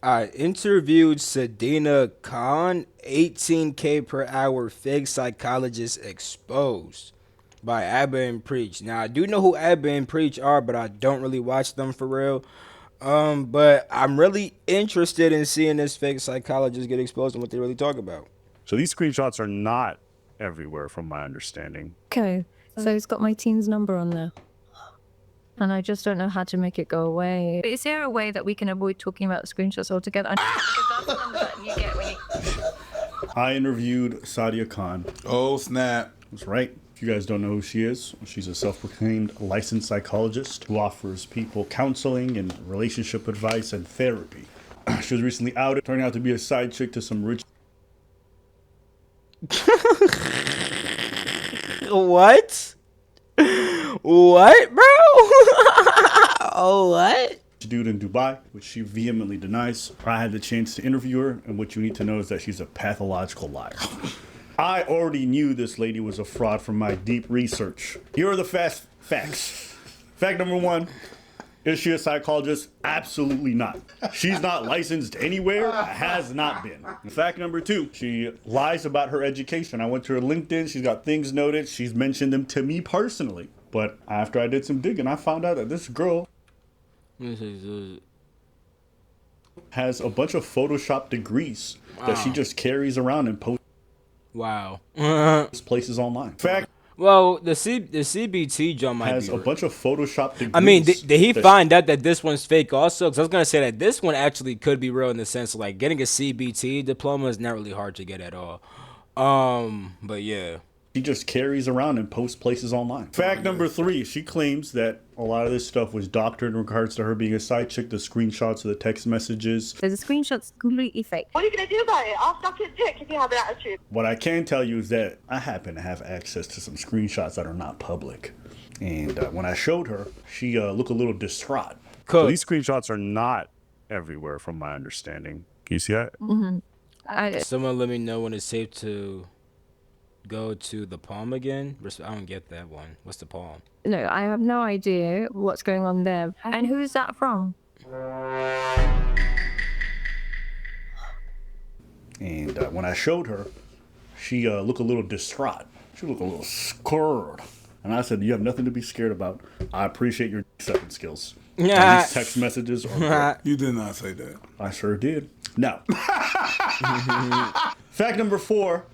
I interviewed Sadina Khan, 18K per hour fake psychologist exposed by Abba and Preach. Now I do know who Abba and Preach are, but I don't really watch them for real. But I'm really interested in seeing this fake psychologist get exposed and what they really talk about. So these screenshots are not everywhere, from my understanding. Okay, so it's got my teen's number on there. And I just don't know how to make it go away. Is there a way that we can avoid talking about the screenshots altogether? Because that's the number that you get when you... I interviewed Sadia Khan. Oh, snap. That's right. If you guys don't know who she is, she's a self-proclaimed licensed psychologist who offers people counseling and relationship advice and therapy. She was recently outed, turning out to be a side chick to some rich What? What, bro? Oh, what? dude in Dubai, which she vehemently denies. I had the chance to interview her, and what you need to know is that she's a pathological liar. I already knew this lady was a fraud from my deep research. Here are the fast facts. Fact number one, is she a psychologist? Absolutely not. She's not licensed anywhere, has not been. Fact number two, she lies about her education. I went to her LinkedIn, she's got things noted, she's mentioned them to me personally. But after I did some digging, I found out that this girl has a bunch of Photoshop degrees that she just carries around and posts Wow. places online. Fact Well, the CBT jump might has be a bunch of Photoshop degrees. I mean, did he that find out that this one's fake also? Because I was gonna say that this one actually could be real in the sense of like getting a CBT diploma is not really hard to get at all. But yeah. she just carries around and posts places online. Fact number three, she claims that a lot of this stuff was doctored in regards to her being a side chick, the screenshots of the text messages. So the screenshot's completely fake. What are you going to do about it? I'll suck his dick if you have an attitude. What I can tell you is that I happen to have access to some screenshots that are not public. And when I showed her, she looked a little distraught. Cool. So these screenshots are not everywhere, from my understanding. Can you see that? Someone let me know when it's safe to go to the Palm again. I don't get that one. What's the Palm? No, I have no idea what's going on there. And who is that from? And when I showed her, she looked a little distraught. She looked a little scared. And I said, you have nothing to be scared about. I appreciate your sucking skills. And these text messages are You did not say that. I sure did. Now, fact number four,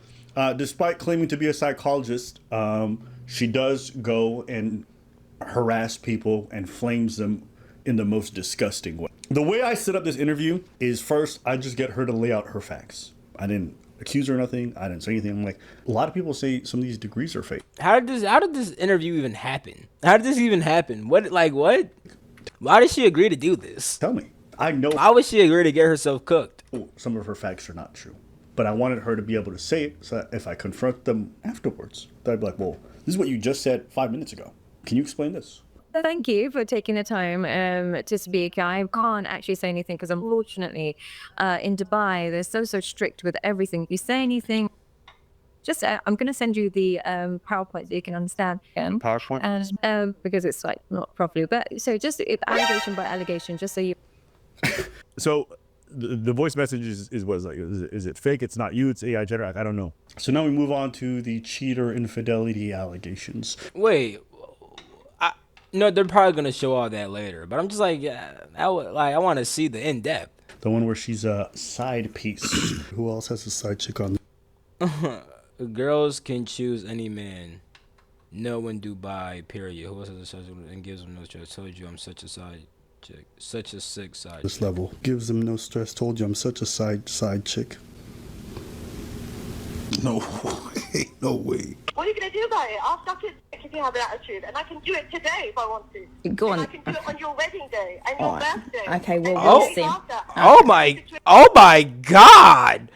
despite claiming to be a psychologist, she does go and harass people and flames them in the most disgusting way. The way I set up this interview is first, I just get her to lay out her facts. I didn't accuse her of nothing. I didn't say anything. I'm like, a lot of people say some of these degrees are fake. How did this interview even happen? How did this even happen? What? Why did she agree to do this? Tell me. I know Why would she agree to get herself cooked? some of her facts are not true, but I wanted her to be able to say it so that if I confront them afterwards, that I'd be like, well, this is what you just said 5 minutes ago. Can you explain this? Thank you for taking the time to speak. I can't actually say anything because unfortunately in Dubai, they're so strict with everything. If you say anything, just I'm going to send you the PowerPoint so you can understand. PowerPoint? And because it's like not properly. But so just allegation by allegation, just so you... So the voice message is what is like, is it fake? It's not you, it's AI generated. I don't know. So now we move on to the cheater infidelity allegations. Wait. No, they're probably gonna show all that later. But I'm just like, yeah, I want to see the in depth. The one where she's a side piece. Who else has a side chick on? Girls can choose any man. No one Dubai, period. Who else has a side chick and gives them no choice? Told you I'm such a side chick. Such a sick side This chick. level gives them no stress. Told you I'm such a side chick. No way. No way. What are you going to do about it? I'll suck his dick if you have an attitude. And I can do it today if I want to. Go on. And I can do it on your wedding day and your birthday. Okay, well, and we'll the days see. after. Oh my God.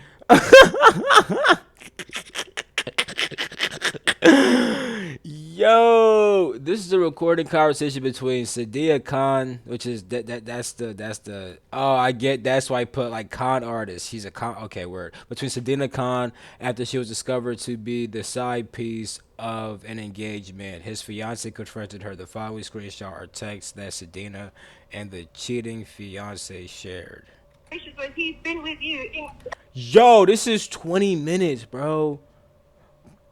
Yo, this is a recorded conversation between Sadia Khan, which is that's the oh, I get, that's why I put like con artist. He's a con, okay, word. Between Sadina Khan after she was discovered to be the side piece of an engaged man. His fiance confronted her. The following screenshot or text that Sadina and the cheating fiance shared. when he's been with you in Yo, this is 20 minutes, bro.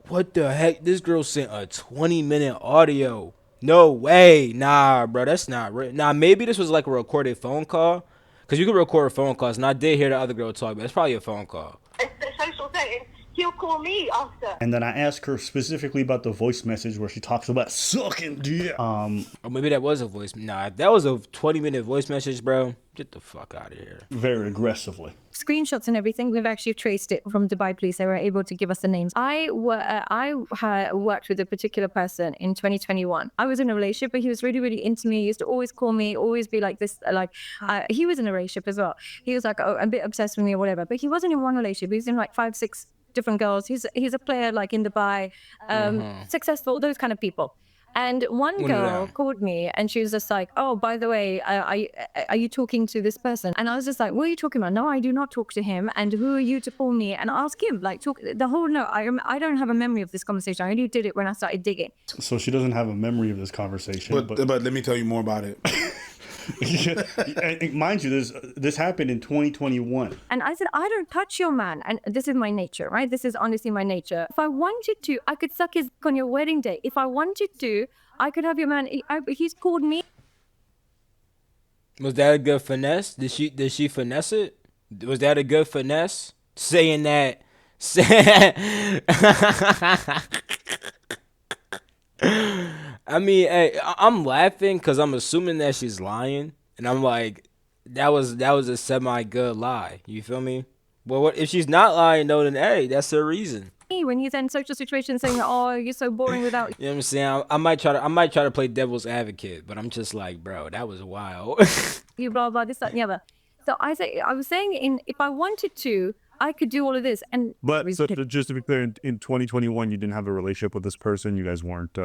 What the heck? This girl sent a 20-minute audio. No way. Nah, bro, that's not real. Nah, maybe this was like a recorded phone call. Because you can record phone calls, and I did hear the other girl talk, but it's probably a phone call. a social setting. He'll call me after. And then I ask her specifically about the voice message where she talks about sucking dick. Or maybe that was a voice. Nah, if that was a 20-minute voice message, bro, get the fuck out of here. Very aggressively. Screenshots and everything. We've actually traced it from Dubai police. They were able to give us the names. I worked with a particular person in 2021. I was in a relationship, but he was really, really into me. He used to always call me, always be like this. He was in a relationship as well. He was like a bit obsessed with me or whatever. But he wasn't in one relationship. He was in like 5, 6 different girls. He's a player like in Dubai, successful, those kind of people. And one girl called me and she was just like, oh, by the way, are you talking to this person? And I was just like, what are you talking about? No, I do not talk to him. And who are you to call me and ask him? Like, talk the whole, no, I don't have a memory of this conversation. I only did it when I started digging. So she doesn't have a memory of this conversation. But let me tell you more about it. And mind you, this happened in 2021. And I said, I don't touch your man. And this is my nature, right? This is honestly my nature. If I wanted to, I could suck his dick on your wedding day. If I wanted to, I could have your man. He's called me. Was that a good finesse? Did she finesse it? Was that a good finesse? Saying that. I mean, hey, I'm laughing because I'm assuming that she's lying, and I'm like, that was a semi good lie. You feel me? Well, what if she's not lying though? Then hey, that's her reason. When he's in social situations saying, oh, you're so boring without. You know what I'm saying? I might try to play devil's advocate, but I'm just like, bro, that was wild. You blah blah this that and the other. So I was saying, if I wanted to, I could do all of this. And But so just to be clear, in 2021, you didn't have a relationship with this person. You guys weren't.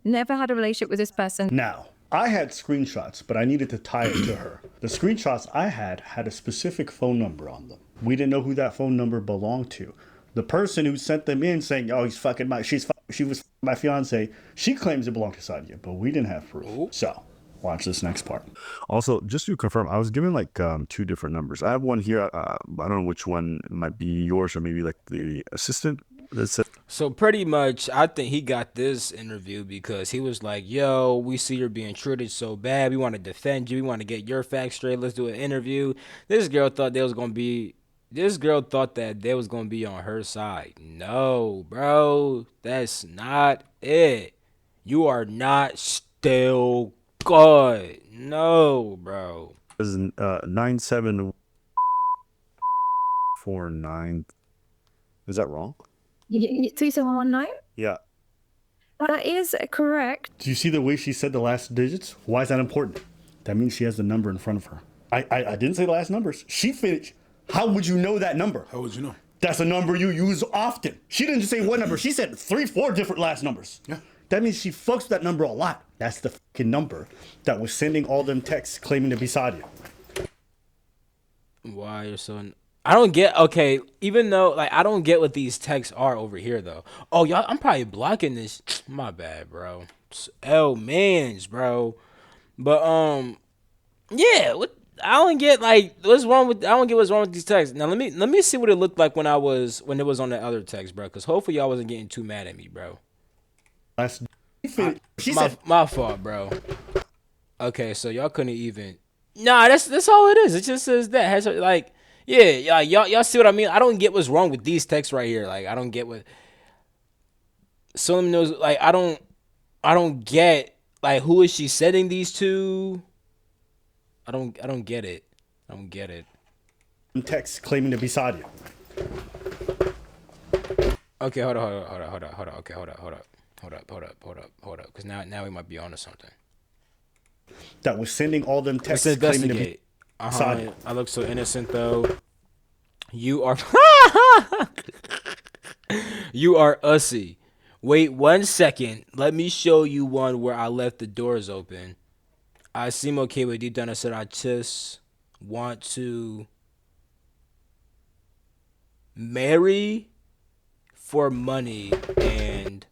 Never had a relationship with this person. Now, I had screenshots, but I needed to tie it to her. The screenshots I had a specific phone number on them. We didn't know who that phone number belonged to. The person who sent them in saying, "Oh, she was my fiance," she claims it belonged to Sadia, but we didn't have proof. Ooh. So, watch this next part. Also, just to confirm, I was given like 2 different numbers. I have one here. I don't know which one might be yours or maybe like the assistant. So pretty much, I think he got this interview because he was like, yo, we see you're being treated so bad. We want to defend you. We want to get your facts straight. Let's do an interview. This girl thought that they was going to be on her side. No, bro. That's not it. You are not still good. No, bro. Is 9749. Is that wrong? 3719? Yeah. That is correct. Do you see the way she said the last digits? Why is that important? That means she has the number in front of her. I didn't say the last numbers. She finished. How would you know that number? How would you know? That's a number you use often. She didn't just say one number. She said 3, 4 different last numbers. Yeah. That means she fucks with that number a lot. That's the fucking number that was sending all them texts claiming to be Sadia. Why you're so... I don't get... Okay, even though... Like, I don't get what these texts are over here, though. Oh, y'all... I'm probably blocking this. My bad, bro. Mans, bro. But, yeah, what... I don't get what's wrong with these texts. Now let me see what it looked like when it was on the other text, bro. Cause hopefully y'all wasn't getting too mad at me, bro. My fault, bro. Okay, so y'all couldn't even. Nah, that's all it is. It just says that. Y'all see what I mean? I don't get what's wrong with these texts right here. Like I don't get what. Someone knows. Like I don't get like who is she sending these to? I don't get it. I don't get it. Text claiming to be Sadia. Okay, hold on. Okay, hold up. Because now we might be onto something. That was sending all them texts claiming to be Sadia. I look so innocent though. You are you are ussy. Wait 1 second. Let me show you one where I left the doors open. I seem okay with deep down. I said I just want to marry for money and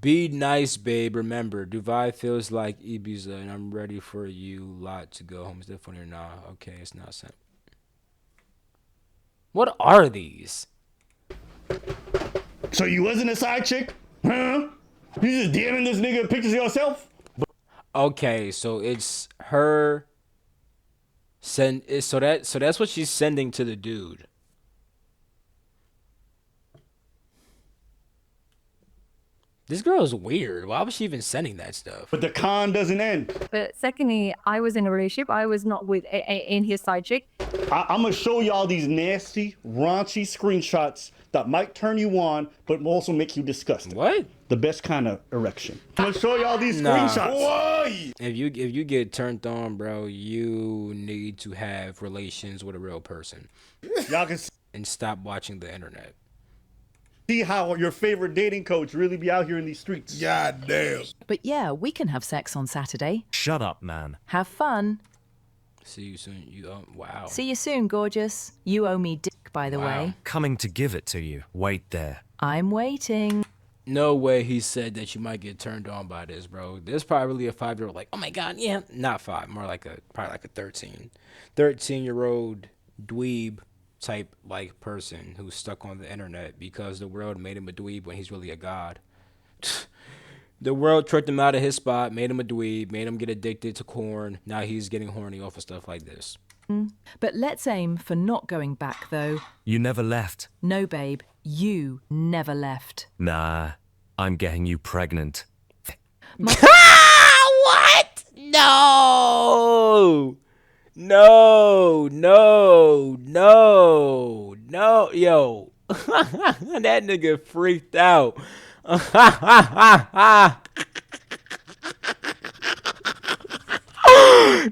Be nice, babe. Remember, Dubai feels like Ibiza, and I'm ready for you lot to go home. Is that funny or not? Okay, it's not sent. What are these? So you wasn't a side chick? Huh? You just DMing this nigga pictures of yourself? Okay, so it's her so that's what she's sending to the dude. This girl is weird. Why was she even sending that stuff? But the con doesn't end. But secondly, I was in a relationship. I was not with in his side chick. I'm gonna show y'all these nasty, raunchy screenshots that might turn you on, but will also make you disgusted. What? The best kind of erection. I'm gonna show y'all these Nah. screenshots. If you get turned on, bro, you need to have relations with a real person Y'all can and stop watching the internet. see how your favorite dating coach really be out here in these streets. God damn. But yeah, we can have sex on Saturday. Shut up, man. Have fun. See you soon. Wow. See you soon, gorgeous. You owe me dick, by the Wow. way. Coming to give it to you. Wait there. I'm waiting. No way he said that you might get turned on by this, bro. There's probably a 5-year-old like, oh my God, yeah. Not 5, more like probably like a 13-year-old dweeb type like person who's stuck on the internet because the world made him a dweeb when he's really a god. The world tricked him out of his spot, made him a dweeb, made him get addicted to corn. Now he's getting horny off of stuff like this. But let's aim for not going back, though. You never left. No, babe, you never left. Nah, I'm getting you pregnant. What? No. No. Yo. That nigga freaked out.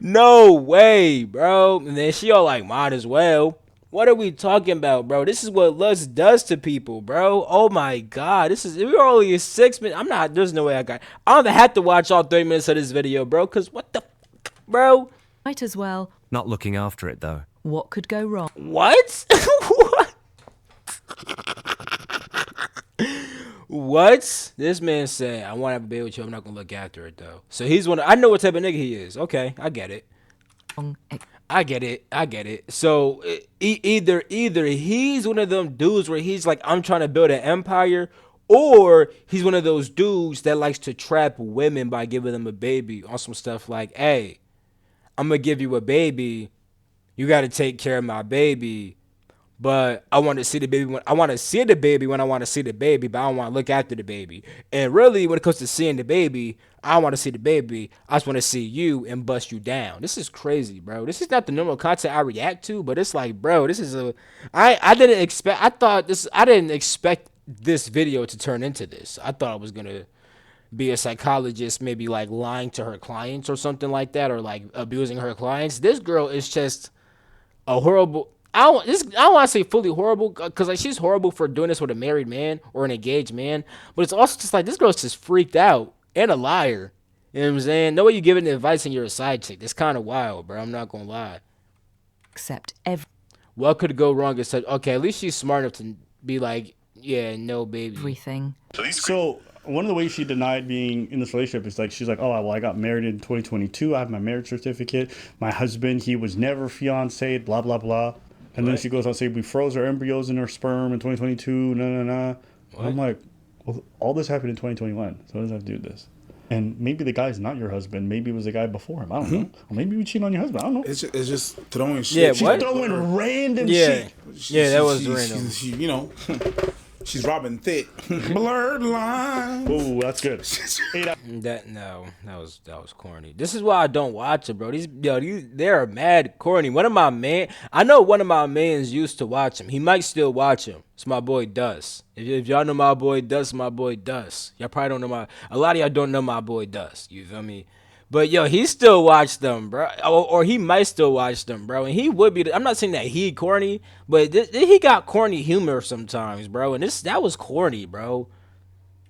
No way, bro. And then she all like, might as well. What are we talking about, bro? This is what lust does to people, bro. Oh my God. We're only 6 minutes. There's no way I don't have to watch all 30 minutes of this video, bro. Cause what the bro? Might as well. Not looking after it, though. What could go wrong? What? What? What? This man said, I want to have a baby with you. I'm not going to look after it, though. So I know what type of nigga he is. Okay, I get it. I get it. So either he's one of them dudes where he's like, I'm trying to build an empire, or he's one of those dudes that likes to trap women by giving them a baby on some stuff like, hey, I'm going to give you a baby. You got to take care of my baby. But I want to see the baby when I want to see the baby, but I don't want to look after the baby. And really, when it comes to seeing the baby, I want to see the baby. I just want to see you and bust you down. This is crazy, bro. This is not the normal content I react to, but it's like, bro, this is I didn't expect this video to turn into this. I thought I was going to be a psychologist, maybe like lying to her clients or something like that, or like abusing her clients. This girl is just a horrible. I don't want to say fully horrible because like she's horrible for doing this with a married man or an engaged man, but it's also just like this girl's just freaked out and a liar. You know what I'm saying? No way you giving advice and you're a side chick. It's kind of wild, bro. I'm not gonna lie. Accept every What could go wrong? Is okay. At least she's smart enough to be like, yeah, no, baby. everything. So one of the ways she denied being in this relationship is like, she's like, oh, well, I got married in 2022. I have my marriage certificate. My husband, he was never fiancé, blah, blah, blah. And then she goes on to say, we froze our embryos in our sperm in 2022, I'm like, well, all this happened in 2021. So what does that have to do with this? And maybe the guy's not your husband. Maybe it was the guy before him. I don't know. Or maybe you cheat on your husband. I don't know. It's just throwing shit. Yeah, She's what? throwing random Yeah, shit. yeah, that was random. She, you know, she's Robin Thicke. Blurred lines. Oh, that's good. That was corny. This is why I don't watch it, bro. These they're mad corny. I know one of my mans used to watch him. He might still watch him. It's my boy Dust. If y'all know my boy Dust, my boy Dust. Y'all probably don't know a lot of y'all don't know my boy Dust. You feel me? But yo, he still watched them, bro. Or he might still watch them, bro. And he would be. I'm not saying that he corny, but he got corny humor sometimes, bro. And that was corny, bro.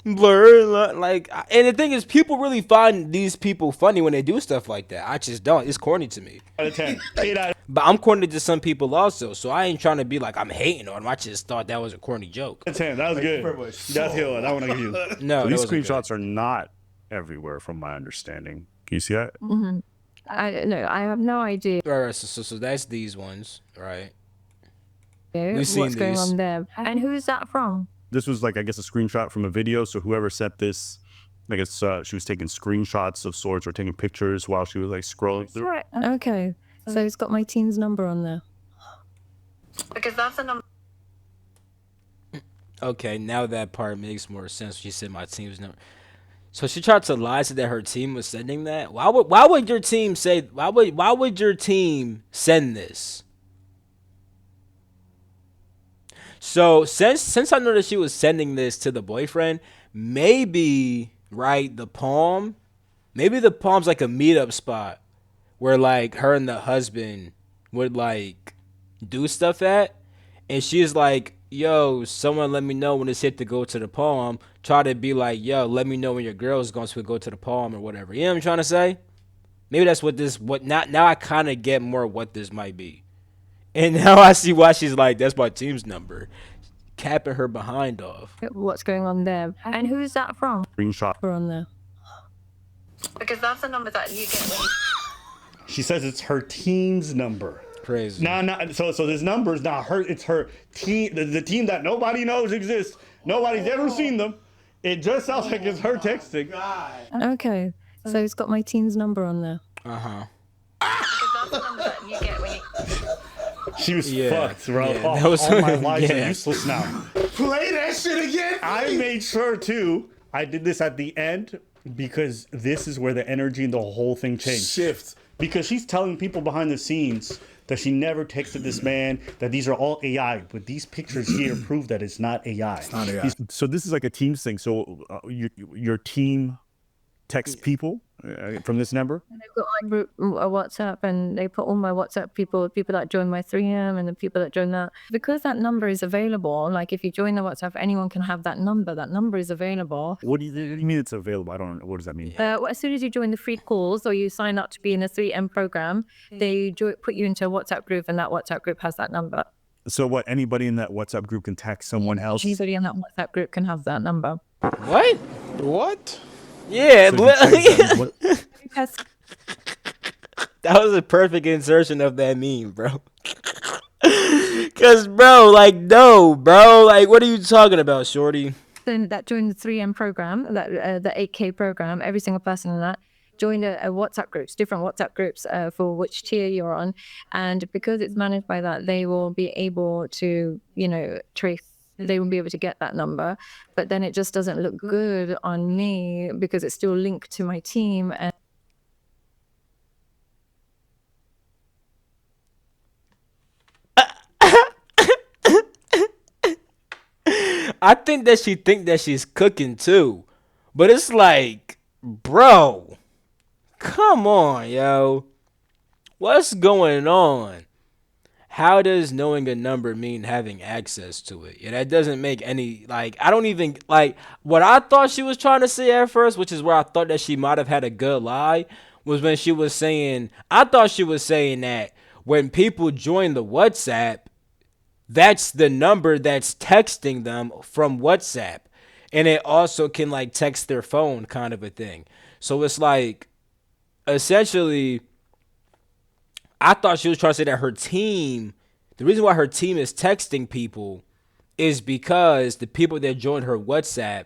Blur, like, and the thing is, people really find these people funny when they do stuff like that. I just don't. It's corny to me. Out of 10. 8 out of But I'm corny to some people also, so I ain't trying to be like I'm hating on them. I just thought that was a corny joke. 10. That was good. That's good. I want to give you. No, So that these wasn't good. screenshots are not everywhere, from my understanding. Can you see that? I have no idea Right, so that's these ones, right? We've what's seen going these. on there. And who's that from? This was like, I guess, a screenshot from a video. So whoever sent this, I guess she was taking screenshots of sorts or taking pictures while she was like scrolling through. Right. Okay. So it's got my team's number on there. Because that's the number. Okay, now that part makes more sense. She said my team's number. So she tried to lie, said that her team was sending that. Why would your team say? Why would your team send this? So since I know that she was sending this to the boyfriend, maybe right the Palm, maybe the Palm's like a meetup spot where like her and the husband would like do stuff at, and she's like, yo, someone let me know when it's hit to go to the Palm. Try to be like, yo, let me know when your girl's going to go to the Palm or whatever. You know what I'm trying to say? Maybe that's now I kind of get more what this might be. And now I see why she's like, that's my team's number. Capping her behind off. What's going on there? And who's that from? Screenshot. We're on there. Because that's the number that you get when She says it's her team's number. Crazy. So this number is not her. It's her team. The team that nobody knows exists. Nobody's ever seen them. It just sounds like it's her texting. Okay. So it's got my team's number on there. Uh-huh. because that's the number that you get when you. She was Yeah, fucked, bro. yeah, all that was- all my lives yeah. are useless now. Play that shit again. I made sure too. I did this at the end because this is where the energy and the whole thing changed. Shift. Because she's telling people behind the scenes that she never texted this man, that these are all AI. But these pictures here prove that it's not AI. It's not AI. So this is like a Teams thing. So your team texts people from this number? They've got my group WhatsApp, and they put all my WhatsApp people that join my 3M and the people that join that. Because that number is available, like if you join the WhatsApp, anyone can have that number. That number is available. What do you mean it's available? I don't know. What does that mean? Well, as soon as you join the free calls or you sign up to be in a 3M program, they put you into a WhatsApp group, and that WhatsApp group has that number. So what? Anybody in that WhatsApp group can text someone else? Anybody in that WhatsApp group can have that number. What? What? Yeah, So you text them, what- Yes. that was a perfect insertion of that meme, bro. Cause bro, like no, bro, like what are you talking about, shorty? Then that joined the 3M program, that the 8K program. Every single person in that joined a WhatsApp groups, different WhatsApp groups for which tier you're on, and because it's managed by that, they will be able to, trace. They will be able to get that number, but then it just doesn't look good on me because it's still linked to my team. And I think that she's cooking too. But it's like, bro, come on, yo. What's going on? How does knowing a number mean having access to it? Yeah, that doesn't make any, like, I don't even, like, what I thought she was trying to say at first, which is where I thought that she might have had a good lie, was when she was saying, I thought she was saying that when people join the WhatsApp, that's the number that's texting them from WhatsApp. And it also can like text their phone kind of a thing. So it's like, essentially, I thought she was trying to say that her team, the reason why her team is texting people is because the people that joined her WhatsApp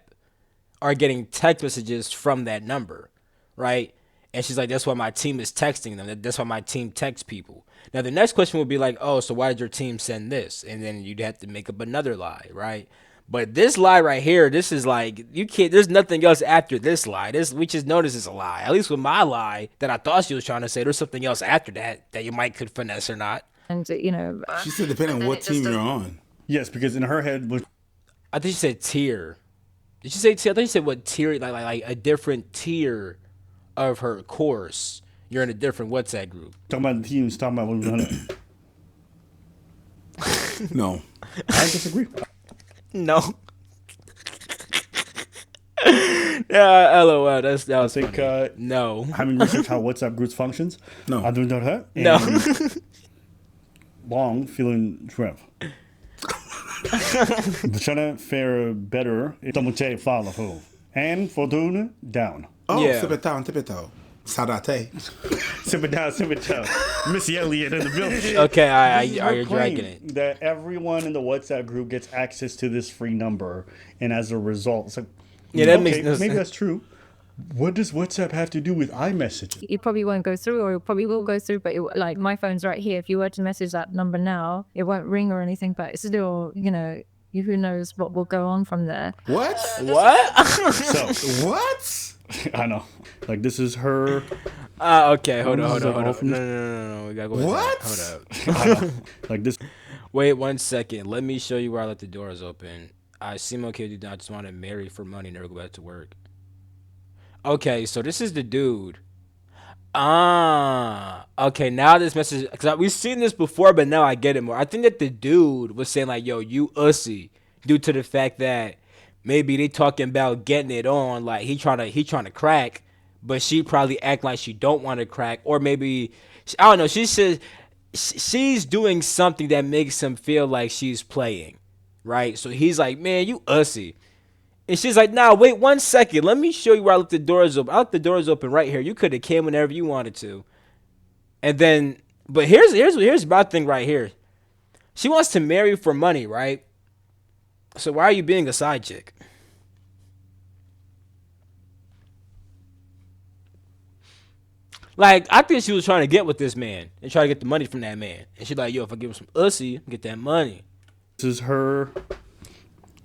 are getting text messages from that number, right? And she's like, that's why my team is texting them. That's why my team texts people. Now, the next question would be like, oh, so why did your team send this? And then you'd have to make up another lie, right? But this lie right here, this is like, you can't, there's nothing else after this lie. We just know this is a lie. At least with my lie that I thought she was trying to say, there's something else after that you might could finesse or not. She said depending on what team you're on. Yes, because in her head, I think she said tier. Did she say tier? I think she said what tier, like a different tier of her course. You're in a different WhatsApp group. talking about the teams, talking about what we're running. No. I disagree. No. Yeah, LOL. That was think, funny. No. Having researched how WhatsApp groups functions. No. I don't know that. No. Long feeling shrimp. Trying to fare better. Tomute follow. And fortune down. Oh, Yeah. tipetao. Sarate. Sip it down. Missy Elliott in the building. Okay, This is are her you claim dragging it? that everyone in the WhatsApp group gets access to this free number, and as a result, it's like, Yeah, that okay, makes no maybe sense. that's true. What does WhatsApp have to do with iMessage? It probably won't go through, or it probably will go through, but like my phone's right here. If you were to message that number now, it won't ring or anything, but it's still, who knows what will go on from there. What? What? So What? I know, like this is her. Okay, hold This on. is like all No, from this- no. We gotta go. What? Hold up. Like this. Wait 1 second. Let me show you where I left the doors open. I seem okay with you. I just want to marry for money and never go back to work. Okay, so this is the dude. Okay. Now this message, because we've seen this before, but now I get it more. I think that the dude was saying like, "Yo, you ussy," due to the fact that maybe they talking about getting it on, like he trying to crack, but she probably act like she don't want to crack, or maybe I don't know. She says she's doing something that makes him feel like she's playing, right? So he's like, "Man, you ussy." And she's like, "Nah, wait 1 second. Let me show you where I left the doors open. I left the doors open right here. You could have came whenever you wanted to." And then, but here's my thing right here. She wants to marry for money, right? So why are you being a side chick? Like, I think she was trying to get with this man and try to get the money from that man. And she's like, "Yo, if I give him some ussy, I get that money." This is her.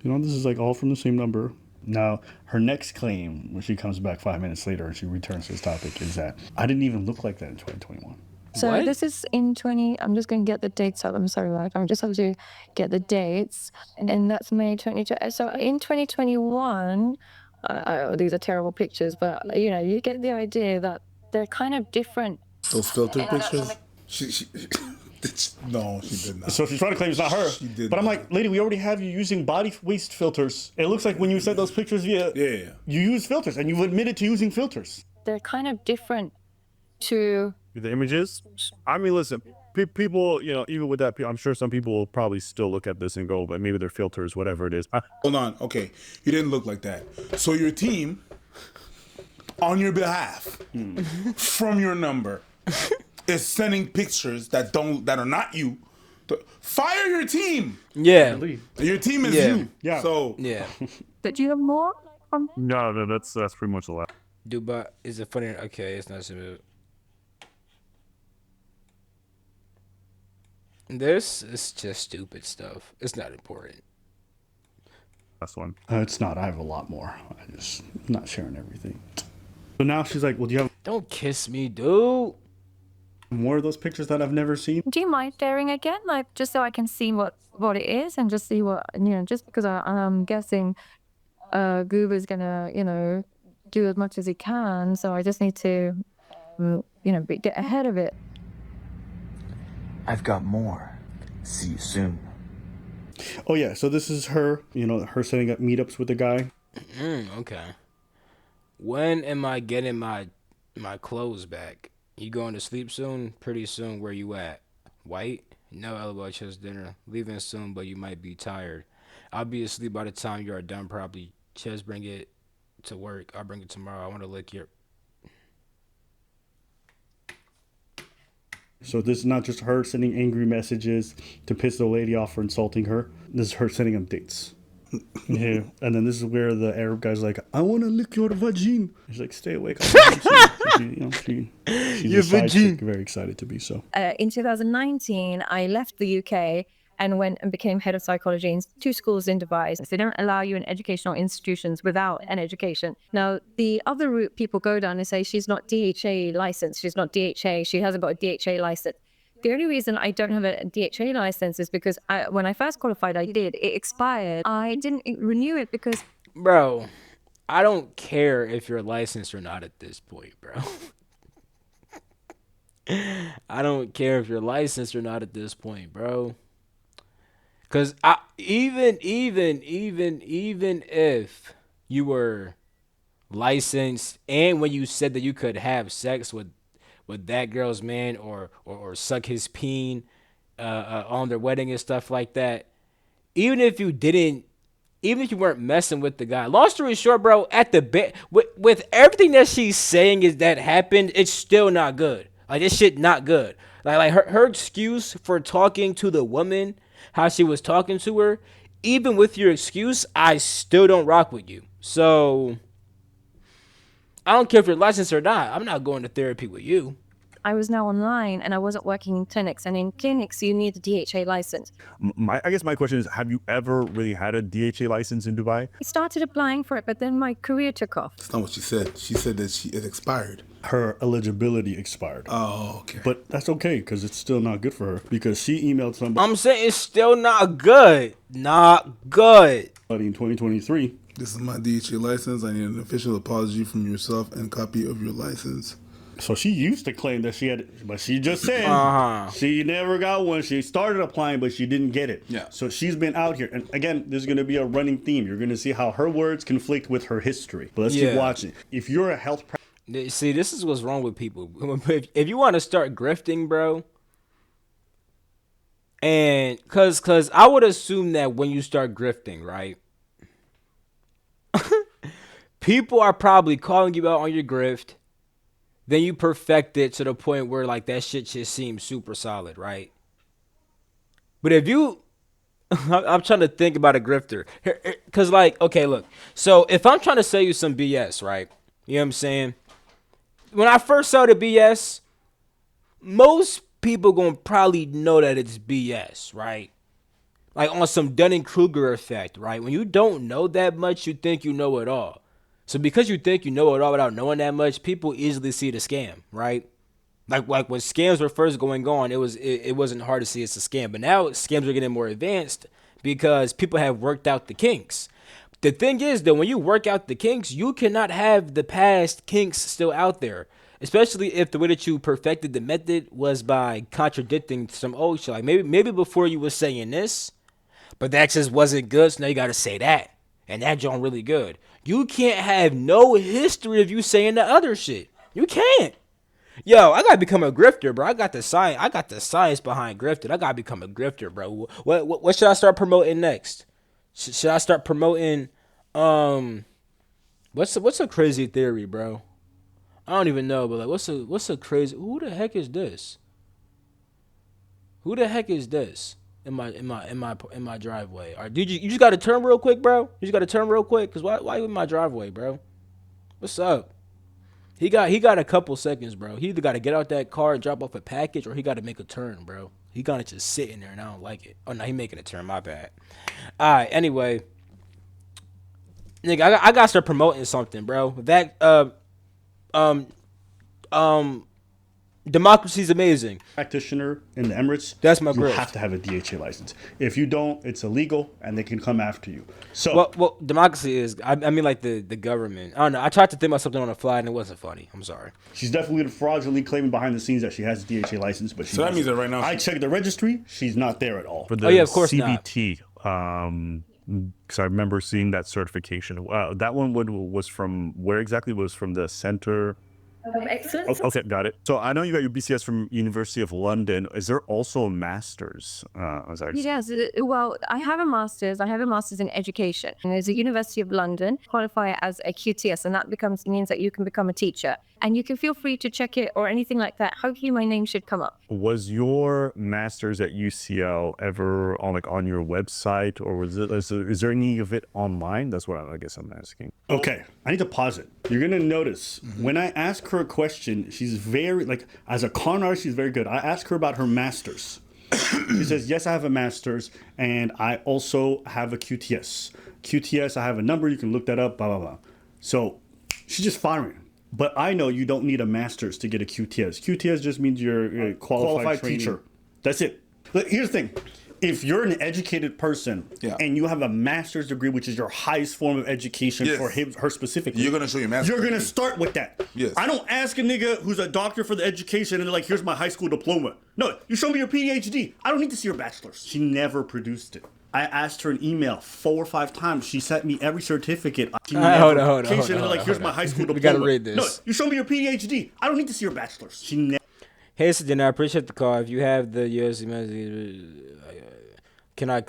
This is like all from the same number. Now, her next claim, when she comes back 5 minutes later and she returns to this topic, is that I didn't even look like that in 2021. So What? this is in 20, I'm just going to get the dates up. I'm sorry, right? I'm just have to get the dates. And that's May 22. So in 2021, these are terrible pictures, but you get the idea that they're kind of different. Those filter pictures? She no, she did not. So she's trying to claim it's not her. She did But I'm not. like, lady, we already have you using body waste filters. It looks like when you sent those pictures via, Yeah. you use filters and you've admitted to using filters. They're kind of different to The images. I mean, listen, people, even with that, I'm sure some people will probably still look at this and go, but maybe their filters, whatever it is. Hold on. Okay. You didn't look like that. So your team, on your behalf, from your number, is sending pictures that are not you. Fire your team. Yeah. Your team is Yeah. you. Yeah. So Yeah. But do you have more? No, that's pretty much the last. Dubai is it funny? Okay, it's not smooth. This is just stupid stuff. It's not important. Last one. It's not. I have a lot more. I'm just not sharing everything. So now she's like, well, do you have Don't kiss me, dude. more of those pictures that I've never seen? Do you mind sharing again, like just so I can see what it is and just see what just because I'm guessing Goober's gonna do as much as he can, so I just need to get ahead of it. I've got more. See you soon. Oh, yeah. So this is her, her setting up meetups with the guy. Okay. When am I getting my clothes back? You going to sleep soon? Pretty soon. Where you at? White? No, LOL, just dinner. Leaving soon, but you might be tired. I'll be asleep by the time you are done, probably. Just bring it to work. I'll bring it tomorrow. I want to lick your... So this is not just her sending angry messages to piss the lady off for insulting her. This is her sending them dates. Yeah. And then this is where the Arab guy's like, I want to lick your vagine. He's like, stay awake. She's Your a side vagine. chick, very excited to be so. In 2019, I left the UK and went and became head of psychology in 2 schools in Dubai. So they don't allow you in educational institutions without an education. Now, the other route people go down is say she's not DHA licensed. She's not DHA. She hasn't got a DHA license. The only reason I don't have a DHA license is because when I first qualified, I did. It expired. I didn't renew it because... Bro, I don't care if you're licensed or not at this point, bro. I don't care if you're licensed or not at this point, bro. Because even if you were license, and when you said that you could have sex with that girl's man or suck his peen on their wedding and stuff like that, even if you didn't, even if you weren't messing with the guy, long story short, bro, at the with everything that she's saying is that happened, it's still not good. Like, this shit not good. Like her excuse for talking to the woman, how she was talking to her, even with your excuse, I still don't rock with you. So I don't care if you're licensed or not. I'm not going to therapy with you. I was now online and I wasn't working in clinics. And in clinics, you need a DHA license. I guess my question is, have you ever really had a DHA license in Dubai? I started applying for it, but then my career took off. That's not what she said. She said that it expired. Her eligibility expired. Oh, okay. But that's okay, because it's still not good for her, because she emailed somebody I'm saying it's still not good. Not good. in 2023. This is my DHA license. I need an official apology from yourself and copy of your license. So she used to claim that she had, but she just said she never got one. She started applying, but she didn't get it. Yeah. So she's been out here. And again, there's going to be a running theme. You're going to see how her words conflict with her history. But let's keep watching. If you're a health See, this is what's wrong with people. If you want to start grifting, bro, and cause I would assume that when you start grifting, right, people are probably calling you out on your grift. Then you perfect it to the point where, like, that shit just seems super solid, right? But if you, I'm trying to think about a grifter, cause like, okay, look. So if I'm trying to sell you some BS, right? You know what I'm saying? When I first saw the BS, most people gonna probably know that it's BS, right? Like on some Dunning-Kruger effect, right? When you don't know that much, you think you know it all. So because you think you know it all without knowing that much, people easily see the scam, right? Like when scams were first going on, it wasn't hard to see it's a scam. But now scams are getting more advanced because people have worked out the kinks. The thing is that when you work out the kinks, you cannot have the past kinks still out there. Especially if the way that you perfected the method was by contradicting some old shit. Like maybe before you was saying this, but that just wasn't good, so now you gotta say that. And that joint really good. You can't have no history of you saying the other shit. You can't. Yo, I gotta become a grifter, bro. I got the science behind grifting. I gotta become a grifter, bro. What should I start promoting next? Should I start promoting what's a crazy theory, bro? I don't even know, but like what's a crazy, who the heck is this? Who the heck is this in my driveway? Or did you just gotta turn real quick, bro? You just gotta turn real quick, cause why you in my driveway, bro? What's up? He got a couple seconds, bro. He either gotta get out that car and drop off a package, or he gotta make a turn, bro. He gotta just sit in there, and I don't like it. Oh no, he making a turn. My bad. All right. Anyway, nigga, I gotta start promoting something, bro. That democracy's amazing. practitioner in the Emirates, That's my you grift. have to have a DHA license. If you don't, it's illegal, and they can come after you. So Well, democracy is. I mean, like the government. I don't know. I tried to think about something on the fly, and it wasn't funny. I'm sorry. she's definitely fraudulently claiming behind the scenes that she has a DHA license, but she So that doesn't. means that right now I checked the registry, she's not there at all. For the Oh, yeah, of course not. CBT, because I remember seeing that certification. That one was from where exactly? Was from the Center. Excellent. Okay, got it. So I know you got your BCS from University of London. Is there also a master's? Yes, well, I have a master's. I have a master's in education. And there's a University of London, qualify as a QTS, and that means that you can become a teacher. And you can feel free to check it or anything like that. Hopefully my name should come up. Was your master's at UCL ever on your website, or is there any of it online? That's what I guess I'm asking. Okay, I need to pause it. You're gonna notice when I ask her a question, she's very, like, as a con artist, she's very good. I ask her about her master's. She says, yes, I have a master's, and I also have a QTS. QTS, I have a number, you can look that up, blah, blah, blah. So she's just firing. But I know you don't need a master's to get a QTS. QTS just means you're a qualified teacher. That's it. But here's the thing. If you're an educated person and you have a master's degree, which is your highest form of education for her specifically, You're gonna show your master's You're gonna degree. start with that. Yes. I don't ask a nigga who's a doctor for the education and they're like, here's my high school diploma. No, you show me your PhD. I don't need to see your bachelor's. She never produced it. I asked her an email 4 or 5 times. She sent me every certificate. Hold on, hold on. Here's my high school diploma. We gotta read this. No, you show me your PhD. I don't need to see your bachelor's. She never. Hey, Sedin, I appreciate the call. If you have the USC, can I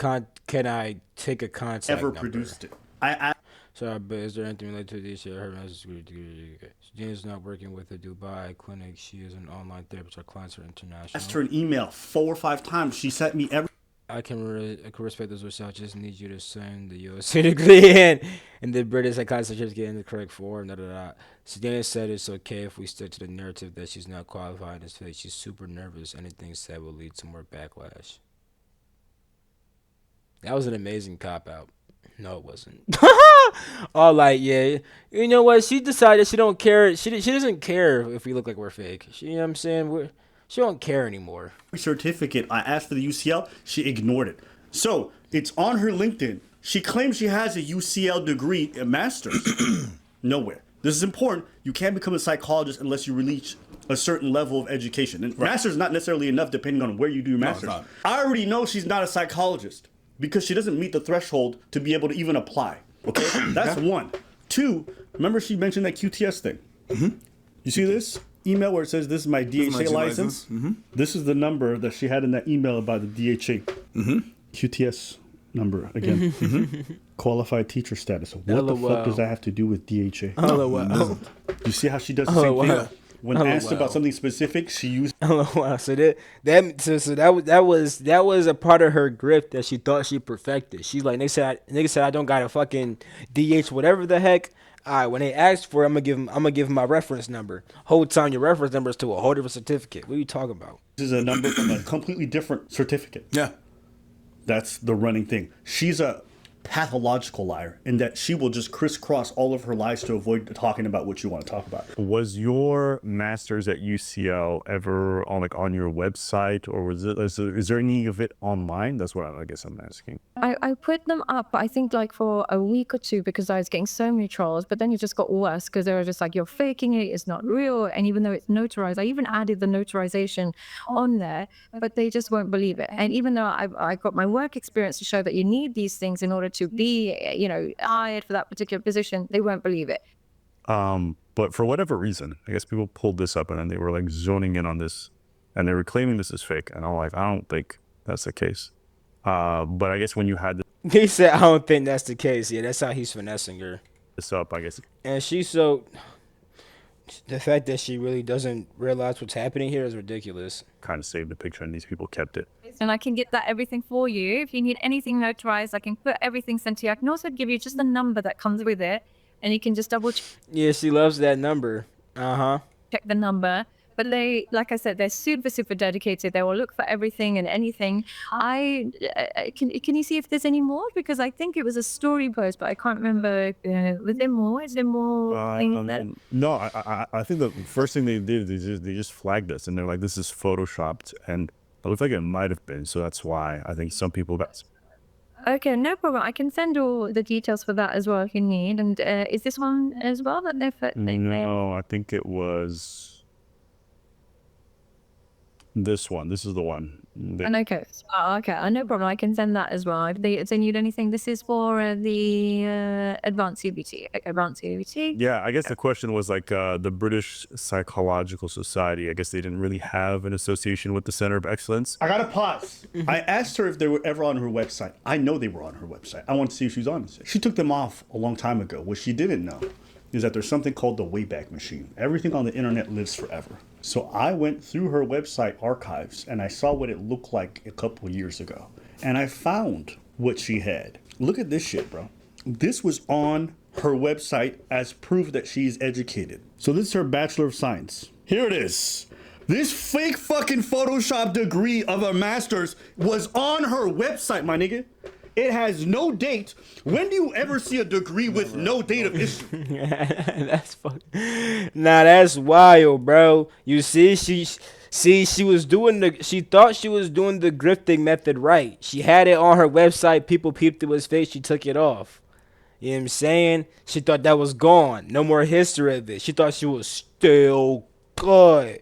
take a contact Ever number? produced it. I asked. Sorry, but is there anything related to this? Her message. Sedin is not working with a Dubai clinic. She is an online therapist. Our clients are international. Asked her an email 4 or 5 times. She sent me every. I can respect those results. I just need you to send the USC degree and the British psychology certificate in the correct form. Sedina said it's okay if we stick to the narrative that she's not qualified in this field. She's super nervous. Anything said will lead to more backlash. That was an amazing cop out. No, it wasn't. Oh, like, yeah. You know what? She decided she don't care. She doesn't care if we look like we're fake. You know what I'm saying? She don't care anymore. Certificate. I asked for the UCL. She ignored it. So it's on her LinkedIn. She claims she has a UCL degree, a master's. Nowhere. This is important. You can't become a psychologist unless you reach a certain level of education. And master's is not necessarily enough depending on where you do your master's. No, I already know she's not a psychologist because she doesn't meet the threshold to be able to even apply. Okay? That's one. Two, remember she mentioned that QTS thing. Mm-hmm. You see this email where it says this is my DHA license? Mm-hmm. This is the number that she had in that email about the DHA. Mm-hmm. QTS number again. Mm-hmm. Qualified teacher status. What the fuck does that have to do with DHA? LOL. You see how she does the same thing? When asked about something specific, she used. LOL. So that was a part of her grip that she thought she perfected. She's like, nigga said I don't got a fucking DH whatever the heck. All right, when they asked for it, I'm gonna give him my reference number. Whole time your reference number is to a whole different certificate. What are you talking about? This is a number from a completely different certificate. Yeah. That's the running thing. She's a pathological liar in that she will just crisscross all of her lies to avoid talking about what you want to talk about. Was your master's at UCL ever on your website, or is there any of it online? That's what I guess I'm asking. I put them up, I think like for a week or two because I was getting so many trolls, but then it just got worse because they were just like, you're faking it, it's not real. And even though it's notarized, I even added the notarization on there, but they just won't believe it. And even though I got my work experience to show that you need these things in order to be, hired for that particular position, they won't believe it. But for whatever reason, I guess people pulled this up and then they were like zoning in on this and they were claiming this is fake. And I'm like, I don't think that's the case. But I guess when you had He said, I don't think that's the case. Yeah, that's how he's finessing her. this up, I guess. And the fact that she really doesn't realize what's happening here is ridiculous. Kind of saved the picture and these people kept it. And I can get that everything for you. If you need anything notarized, I can put everything sent to you. I can also give you just the number that comes with it, and you can just double Yeah, she loves that number. check the number. But they, like I said, they're super, super dedicated. They will look for everything and anything. Can you see if there's any more? Because I think it was a story post, but I can't remember. Was there more? Is there more? No, I think the first thing they did is they just flagged us and they're like, this is photoshopped, and it looked like it might have been. So that's why I think some people got. Okay, no problem. I can send all the details for that as well if you need. And is this one as well that No, I think it was this one. This is the one. Okay. Okay, no problem. I can send that as well. If they need anything, this is for the advanced CBT. Okay, advanced CBT. Yeah, I guess the question was like the British Psychological Society. I guess they didn't really have an association with the Center of Excellence. I gotta pause. I asked her if they were ever on her website. I know they were on her website. I want to see if she's on it. She took them off a long time ago. What she didn't know is that there's something called the Wayback Machine. Everything on the internet lives forever. So I went through her website archives and I saw what it looked like a couple years ago. And I found what she had. Look at this shit, bro. This was on her website as proof that she's educated. So this is her Bachelor of Science. Here it is. This fake fucking Photoshop degree of a master's was on her website, my nigga. It has no date. When do you ever see a degree with no date of issue? That's fucking. Nah, that's wild, bro. You see, she thought she was doing the grifting method right. She had it on her website. People peeped through his face. She took it off. You know what I'm saying? She thought that was gone. No more history of it. She thought she was still good.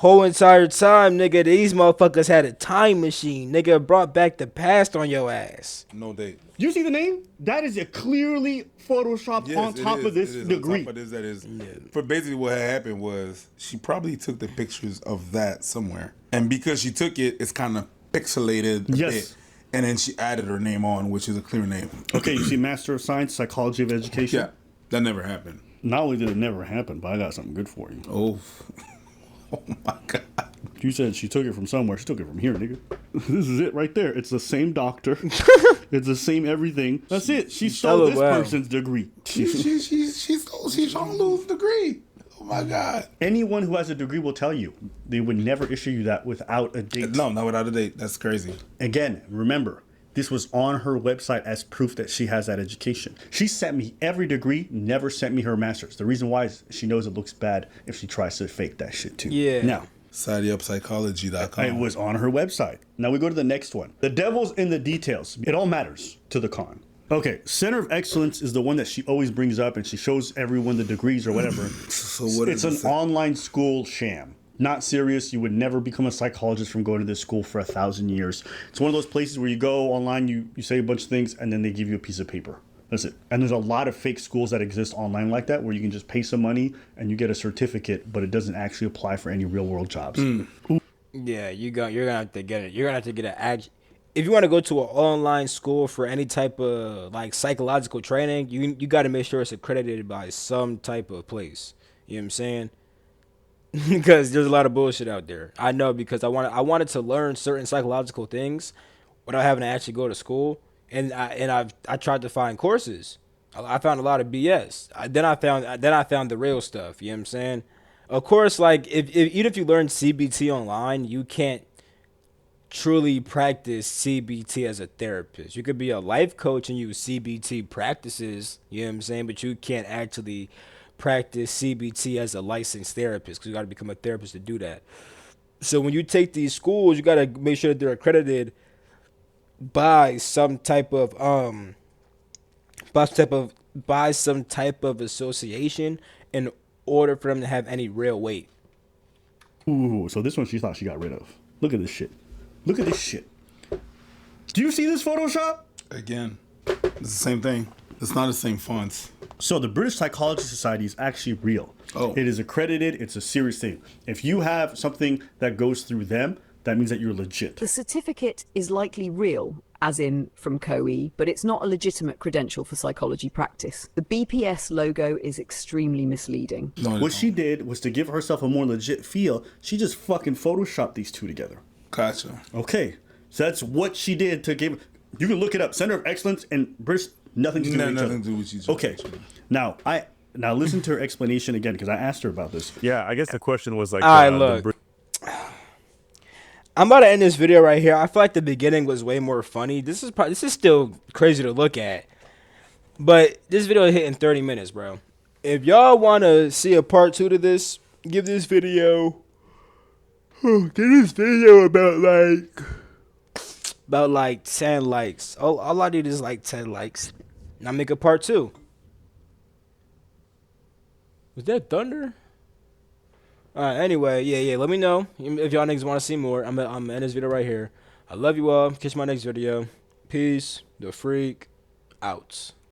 Whole entire time, nigga, these motherfuckers had a time machine. Nigga brought back the past on your ass. No date. You see the name? That is a clearly photoshopped on top of this degree. On top of this, that is. For basically what had happened was she probably took the pictures of that somewhere, and because she took it, it's kind of pixelated a bit. And then she added her name on, which is a clear name. Okay, you see Master of Science, Psychology of Education? Yeah, that never happened. Not only did it never happen, but I got something good for you. Oh my God. You said she took it from somewhere. She took it from here, nigga. This is it right there. It's the same doctor. It's the same everything. That's it. She stole this person's degree. She trying to lose the degree. Oh my God. Anyone who has a degree will tell you they would never issue you that without a date. No, not without a date. That's crazy. Again, remember, this was on her website as proof that she has that education. She sent me every degree, never sent me her master's. The reason why is she knows it looks bad if she tries to fake that shit too. Yeah. Now, Psychology.com. it was on her website. Now we go to the next one. The devil's in the details. It all matters to the con. Okay, Center of Excellence is the one that she always brings up and she shows everyone the degrees or whatever. So what it's an online school sham. Not serious. You would never become a psychologist from going to this school for 1,000 years. It's one of those places where you go online, you say a bunch of things, and then they give you a piece of paper. That's it. And there's a lot of fake schools that exist online like that, where you can just pay some money and you get a certificate, but it doesn't actually apply for any real world jobs. Yeah, you're gonna have to get it. You're gonna have to get if you want to go to an online school for any type of like psychological training, you got to make sure it's accredited by some type of place. You know what I'm saying? Because there's a lot of bullshit out there. I know, because I wanted to learn certain psychological things without having to actually go to school, and I tried to find courses. I found a lot of BS. Then I found the real stuff. You know what I'm saying? Of course, like even if you learn CBT online, you can't truly practice CBT as a therapist. You could be a life coach and use CBT practices. You know what I'm saying? But you can't actually practice CBT as a licensed therapist, because you got to become a therapist to do that. So when you take these schools, you got to make sure that they're accredited by some type of association in order for them to have any real weight. Ooh, so this one she thought she got rid of. Look at this shit. Look at this shit. Do you see this Photoshop? Again, it's the same thing. It's not the same fonts. So the British Psychology Society is actually real. Oh. It is accredited. It's a serious thing. If you have something that goes through them, that means that you're legit. The certificate is likely real, as in from COE, but it's not a legitimate credential for psychology practice. The BPS logo is extremely misleading. What she did was to give herself a more legit feel. She just fucking photoshopped these two together. Gotcha. Okay, so that's what she did to give. You can look it up. Center of Excellence and British, nothing to do with each other. Okay, now listen to her explanation again, because I asked her about this. Yeah, I guess the question was like, All right, look. I'm about to end this video right here. I feel like the beginning was way more funny. This is still crazy to look at, but this video is hitting 30 minutes, bro. If y'all want to see a part 2 to this, give this video about like 10 likes. All I need is like 10 likes. And I'll make a part 2. Was that thunder? Alright, anyway, yeah. Let me know if y'all niggas want to see more. I'm gonna end this video right here. I love you all. Catch my next video. Peace. The Freak out.